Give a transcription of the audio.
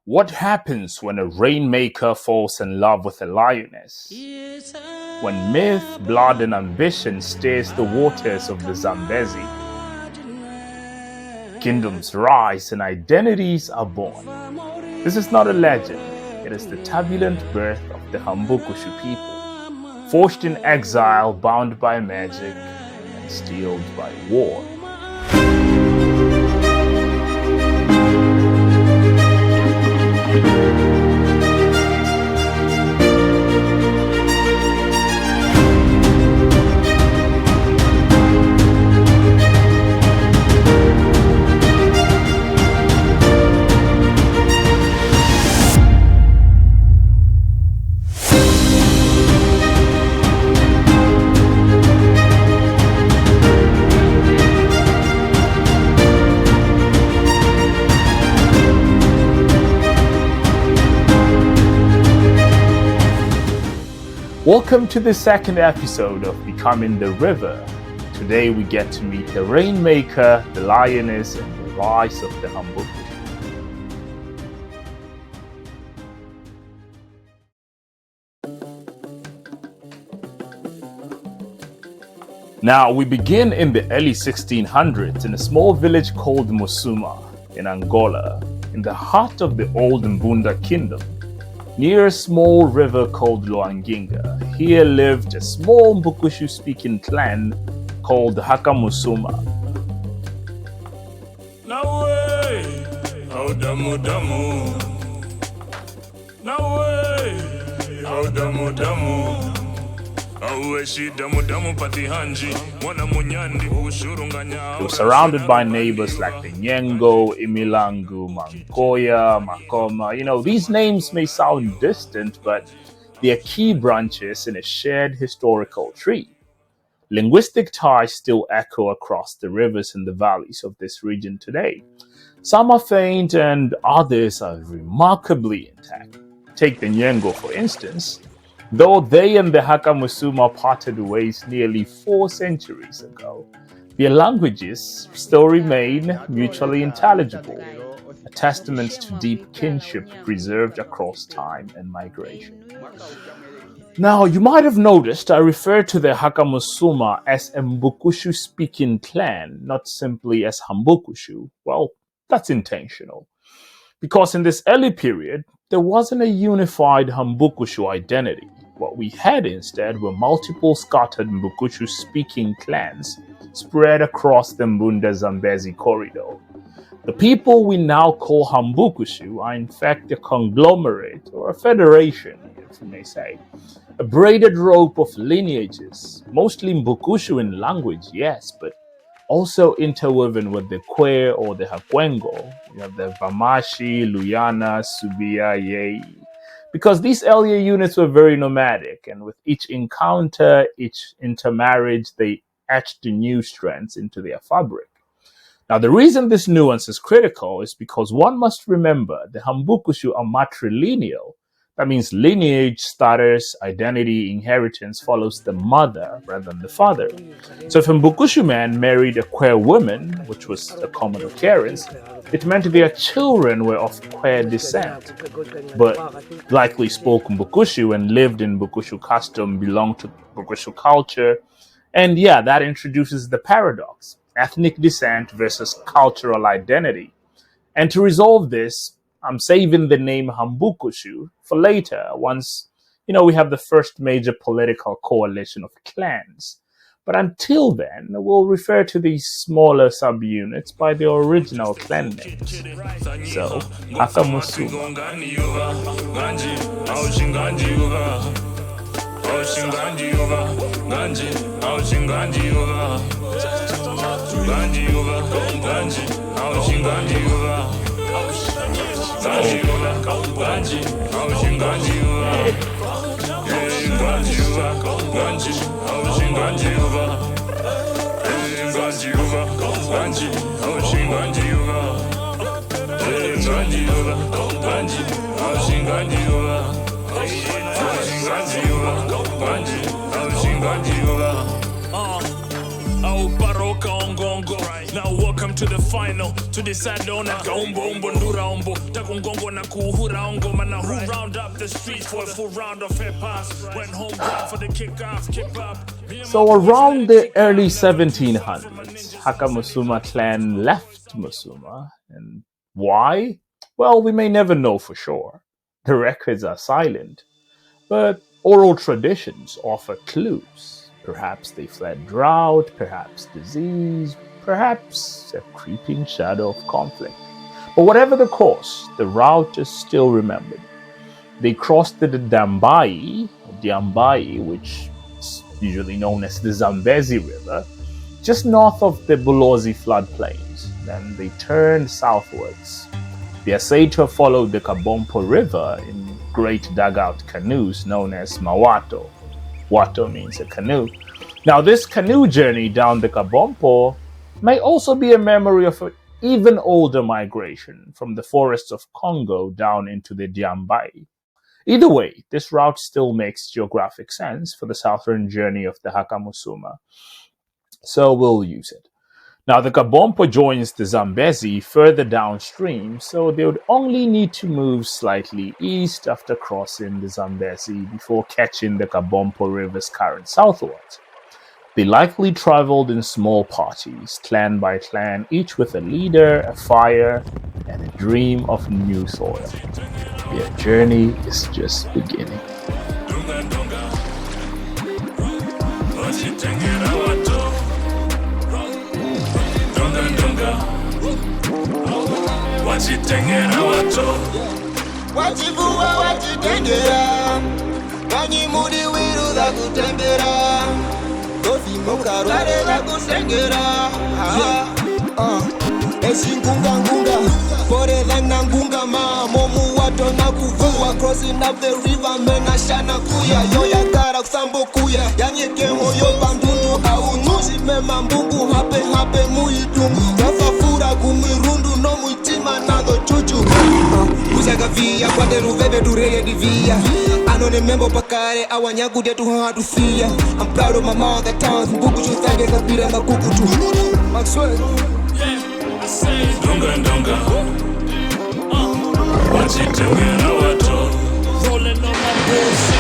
What happens when a rainmaker falls in love with a lioness? When myth, blood, and ambition stirs the waters of the Zambezi, kingdoms rise and identities are born. This is not a legend, it is the turbulent birth of the Hambukushu people, forged in exile, bound by magic, and steeled by war. Welcome to the second episode of Becoming the River. Today we get to meet the rainmaker, the lioness, and the rise of the Hambukushu. Now we begin in the early 1600s in a small village called Hakamussuma in Angola, in the heart of the old Mbunda Kingdom. Near a small river called Luanginga, here lived a small Hambukushu-speaking clan called Hakamussuma. They were surrounded by neighbors like the Nyengo, Imilangu, Mankoya, Makoma. These names may sound distant, but they are key branches in a shared historical tree. Linguistic ties still echo across the rivers and the valleys of this region today. Some are faint and others are remarkably intact. Take the Nyengo, for instance. Though they and the Hakamussuma parted ways nearly 4 centuries ago, their languages still remain mutually intelligible, a testament to deep kinship preserved across time and migration. Now, you might have noticed I refer to the Hakamussuma as a Hambukushu-speaking clan, not simply as Hambukushu. Well, that's intentional. Because in this early period, there wasn't a unified Hambukushu identity. What we had instead were multiple scattered Hambukushu-speaking clans spread across the Mbunda Zambezi corridor. The people we now call Hambukushu are in fact a conglomerate or a federation, if you may say. A braided rope of lineages, mostly Hambukushu in language, yes, but also interwoven with the Kwe or the Hakwengo. You have the Vamashi, Luyana, Subia, Yei. Because these earlier units were very nomadic, and with each encounter, each intermarriage, they etched new strands into their fabric. Now, the reason this nuance is critical is because one must remember the Hambukushu are matrilineal. That means lineage, status, identity, inheritance follows the mother rather than the father. So if a Hambukushu man married a Kwe woman, which was a common occurrence, it meant their children were of Kwe descent, but likely spoke Hambukushu and lived in Hambukushu custom, belonged to Hambukushu culture. And yeah, that introduces the paradox, ethnic descent versus cultural identity. And to resolve this, I'm saving the name Hambukushu for later, once, we have the first major political coalition of clans. But until then, we'll refer to these smaller subunits by their original clan names. So, Hakamussuma. Welcome to the final to decide on a gombo mbundura ombo takungongo na kuhura ongo mana who round up the streets for a full round of hip hop went home ground for the kick up. So around the early 1700s, Hakamussuma clan left Musuma, and why? Well, we may never know for sure. The records are silent, but oral traditions offer clues. Perhaps they fled drought, perhaps disease, perhaps a creeping shadow of conflict. But whatever the cause, the route is still remembered. They crossed the Diambai, which is usually known as the Zambezi River, just north of the Bulozi floodplains. Then they turned southwards. They are said to have followed the Kabompo River in great dugout canoes known as Mawato. Wato means a canoe. Now, this canoe journey down the Kabompo may also be a memory of an even older migration from the forests of Congo down into the Diambai. Either way, this route still makes geographic sense for the southern journey of the Hakamussuma, so we'll use it. Now, the Kabompo joins the Zambezi further downstream, so they would only need to move slightly east after crossing the Zambezi before catching the Kabompo River's current southwards. They likely traveled in small parties, clan by clan, each with a leader, a fire, and a dream of new soil. Their journey is just beginning. Wachitengera wato wachivua wachitengera vanyimudi wiru za kutembera tofimuka rware za kusengera esingungangunga pore dhana ngunga momu wato na kuvua crossing up the river mena shana kuya yoya gara kusambo kuya yanyeke moyo bandundu au nushi mema mbungu hape muitungu tafafura kumirundu no muitima nado chuchu kusaga via kwa deru veve dureye divia anone membo pakare awanyagu detu hatu fia. I'm proud of my mother tongue Hambukushu thange kapira na kukutu Maxwell I say donga wachitengera wato rolling on my bullshit